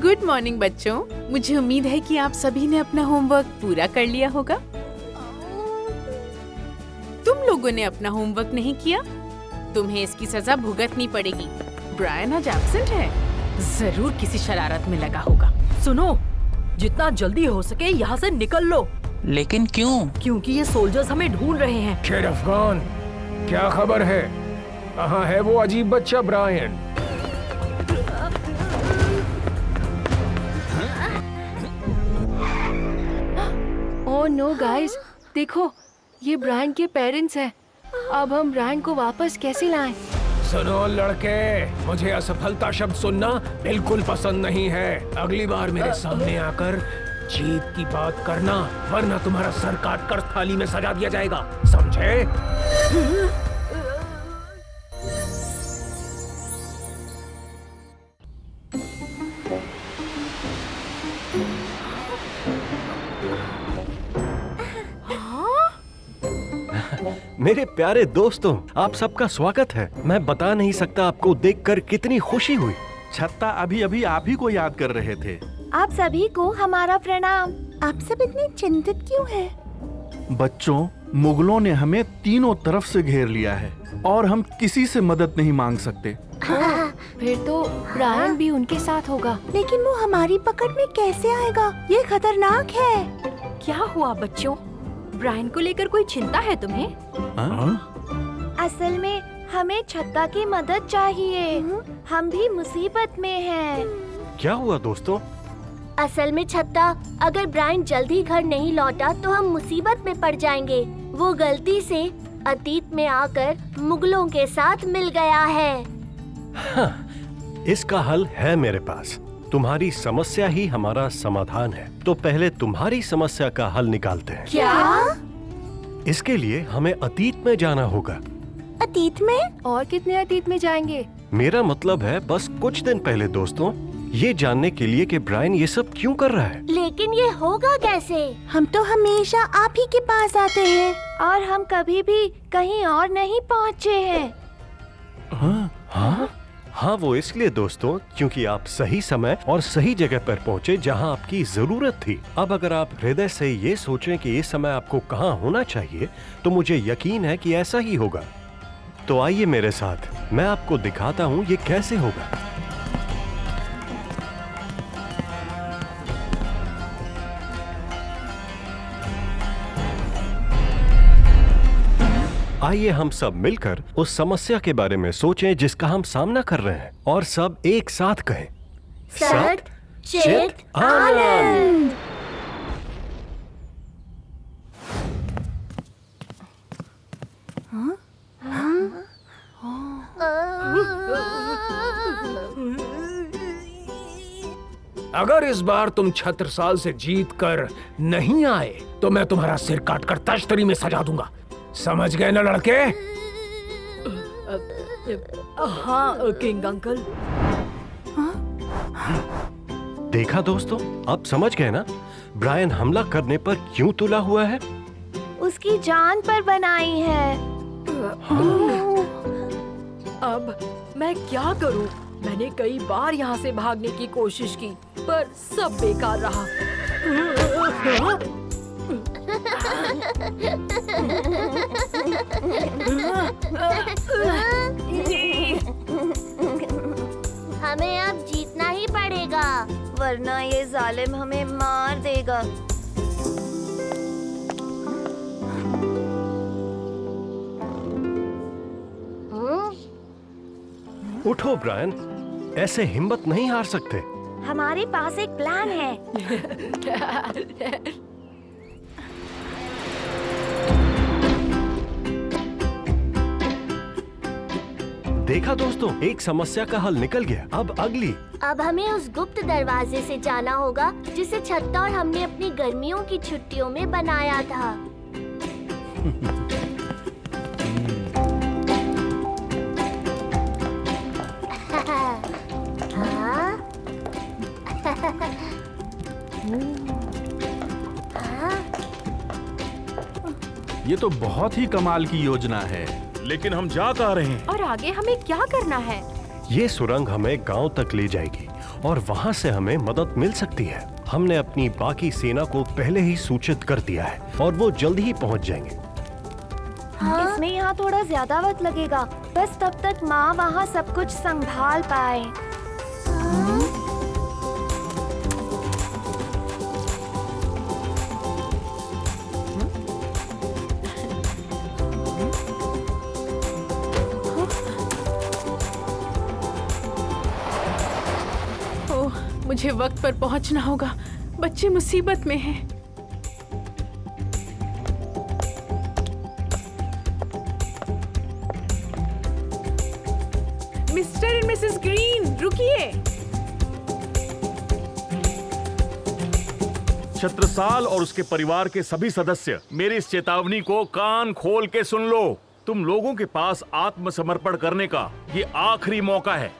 Good morning बच्चों। मुझे उम्मीद है कि आप सभी ने अपना होमवर्क पूरा कर लिया होगा। तुम लोगों ने अपना होमवर्क नहीं किया, तुम्हें इसकी सजा भुगतनी पड़ेगी। ब्रायन आज एब्सेंट है, जरूर किसी शरारत में लगा होगा। सुनो, जितना जल्दी हो सके यहाँ से निकल लो। लेकिन क्यों? क्योंकि ये सोल्जर्स हमें ढूंढ रहे हैं। शेरिफ खान, क्या खबर है? कहाँ है वो अजीब बच्चा ब्रायन? ओह नो गाइस, देखो ये ब्रायन के पेरेंट्स हैं। अब हम ब्रायन को वापस कैसे लाएं? सुनो लड़के, मुझे असफलता शब्द सुनना बिल्कुल पसंद नहीं है। अगली बार मेरे सामने आकर जीत की बात करना, वरना तुम्हारा सर काट कर थाली में सजा दिया जाएगा, समझे? मेरे प्यारे दोस्तों, आप सबका स्वागत है। मैं बता नहीं सकता आपको देखकर कितनी खुशी हुई। छत्ता अभी अभी आप ही को याद कर रहे थे। आप सभी को हमारा प्रणाम। आप सब इतने चिंतित क्यों हैं? बच्चों, मुगलों ने हमें तीनों तरफ से घेर लिया है और हम किसी से मदद नहीं मांग सकते। फिर तो ब्रायन भी उनके साथ होगा। लेकिन वो हमारी पकड़ में कैसे आएगा? ये खतरनाक है। क्या हुआ बच्चों? ब्रायन को लेकर कोई चिंता है तुम्हें? असल में हमें छत्ता की मदद चाहिए। हम भी मुसीबत में हैं। क्या हुआ दोस्तों? असल में छत्ता, अगर ब्रायन जल्दी घर नहीं लौटा तो हम मुसीबत में पड़ जाएंगे। वो गलती से अतीत में आकर मुगलों के साथ मिल गया है। हाँ, इसका हल है मेरे पास। तुम्हारी समस्या ही हमारा समाधान है। तो पहले तुम्हारी समस्या का हल निकालते हैं। क्या? इसके लिए हमें अतीत में जाना होगा। अतीत में? और कितने अतीत में जाएंगे? मेरा मतलब है बस कुछ दिन पहले दोस्तों, ये जानने के लिए कि ब्रायन ये सब क्यों कर रहा है। लेकिन ये होगा कैसे? हम तो हमेशा आप ही के पास आते हैं और हम कभी भी कहीं और नहीं पहुँचे हैं। हाँ, वो इसलिए दोस्तों क्योंकि आप सही समय और सही जगह पर पहुँचे जहाँ आपकी जरूरत थी। अब अगर आप हृदय से ये सोचें कि इस समय आपको कहाँ होना चाहिए, तो मुझे यकीन है कि ऐसा ही होगा। तो आइए मेरे साथ, मैं आपको दिखाता हूँ ये कैसे होगा। आइए हम सब मिलकर उस समस्या के बारे में सोचें जिसका हम सामना कर रहे हैं, और सब एक साथ कहें, सत चित आनंद। अगर इस बार तुम छत्रसाल से जीत कर नहीं आए तो मैं तुम्हारा सिर काटकर तश्तरी में सजा दूंगा, समझ गए ना लड़के? हाँ किंग अंकल। देखा दोस्तों, अब समझ गए ना ब्रायन हमला करने पर क्यों तुला हुआ है? उसकी जान पर बनाई है। अब मैं क्या करूं? मैंने कई बार यहाँ से भागने की कोशिश की, पर सब बेकार रहा। हमें अब जीतना ही पड़ेगा, वरना ये जालिम हमें मार देगा। उठो ब्रायन, ऐसे हिम्मत नहीं हार सकते। हमारे पास एक प्लान है। देखा दोस्तों, एक समस्या का हल निकल गया। अब अगली। अब हमें उस गुप्त दरवाजे से जाना होगा जिसे छत्ता और हमने अपनी गर्मियों की छुट्टियों में बनाया था। ये तो बहुत ही कमाल की योजना है। लेकिन हम जा कहाँ रहे हैं? और आगे हमें क्या करना है? ये सुरंग हमें गांव तक ले जाएगी और वहां से हमें मदद मिल सकती है। हमने अपनी बाकी सेना को पहले ही सूचित कर दिया है और वो जल्द ही पहुंच जाएंगे। इसमें यहाँ थोड़ा ज्यादा वक्त लगेगा, बस तब तक माँ वहाँ सब कुछ संभाल पाए। ओह, मुझे वक्त पर पहुंचना होगा। बच्चे मुसीबत में हैं। मिस्टर एंड मिसेस ग्रीन, रुकिए। छत्रसाल और उसके परिवार के सभी सदस्य, मेरी इस चेतावनी को कान खोल के सुन लो। तुम लोगों के पास आत्मसमर्पण करने का ये आखिरी मौका है।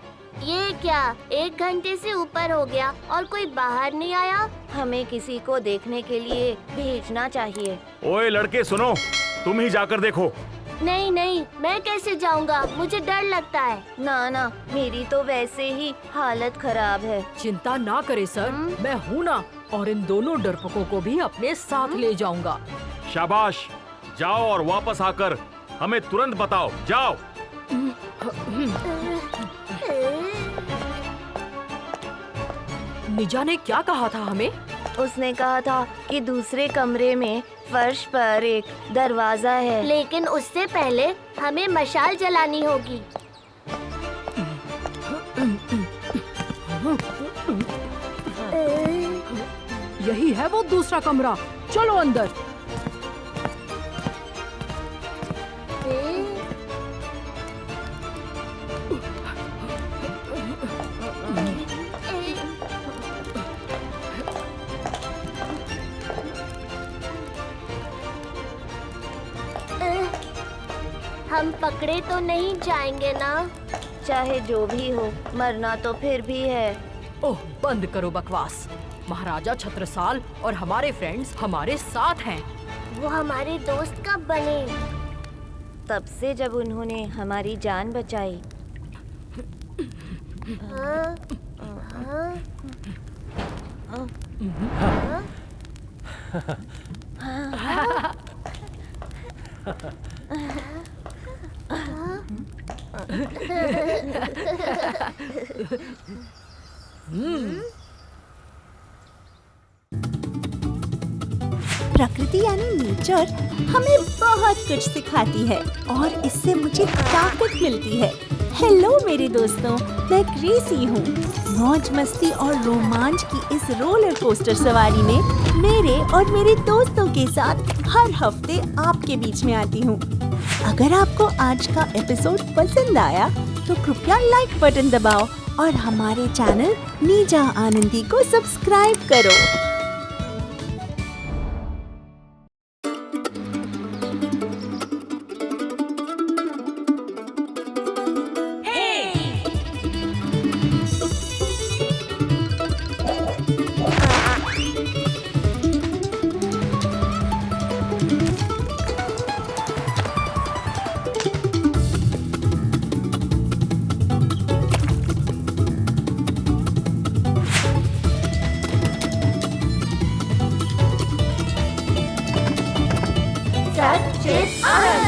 ये क्या, 1 घंटे से ऊपर हो गया और कोई बाहर नहीं आया? हमें किसी को देखने के लिए भेजना चाहिए। ओए लड़के सुनो, तुम ही जाकर देखो। नहीं नहीं, मैं कैसे जाऊंगा, मुझे डर लगता है। ना, मेरी तो वैसे ही हालत खराब है। चिंता ना करे सर, मैं हूँ ना, और इन दोनों डरपोकों को भी अपने साथ ले जाऊंगा। शाबाश, जाओ और वापस आकर हमें तुरंत बताओ। जाओ। निजा ने क्या कहा था हमें? उसने कहा था कि दूसरे कमरे में फर्श पर एक दरवाजा है। लेकिन उससे पहले हमें मशाल जलानी होगी। यही है वो दूसरा कमरा, चलो अंदर। हम पकड़े तो नहीं जाएंगे ना? चाहे जो भी हो, मरना तो फिर भी है। ओह, बंद करो बकवास। महाराजा छत्रसाल और हमारे फ्रेंड्स हमारे साथ हैं। वो हमारे दोस्त कब बने? तब से जब उन्होंने हमारी जान बचाई। हाँ? प्रकृति यानी नेचर हमें बहुत कुछ सिखाती है और इससे मुझे ताकत मिलती है। हेलो मेरे दोस्तों, मैं ग्रेसी हूँ। मौज मस्ती और रोमांच की इस रोलर कोस्टर सवारी में मेरे और मेरे दोस्तों के साथ हर हफ्ते आपके बीच में आती हूँ। अगर आपको आज का एपिसोड पसंद आया तो कृपया लाइक बटन दबाओ और हमारे चैनल नीजा आनंदी को सब्सक्राइब करो। सचित आनंद।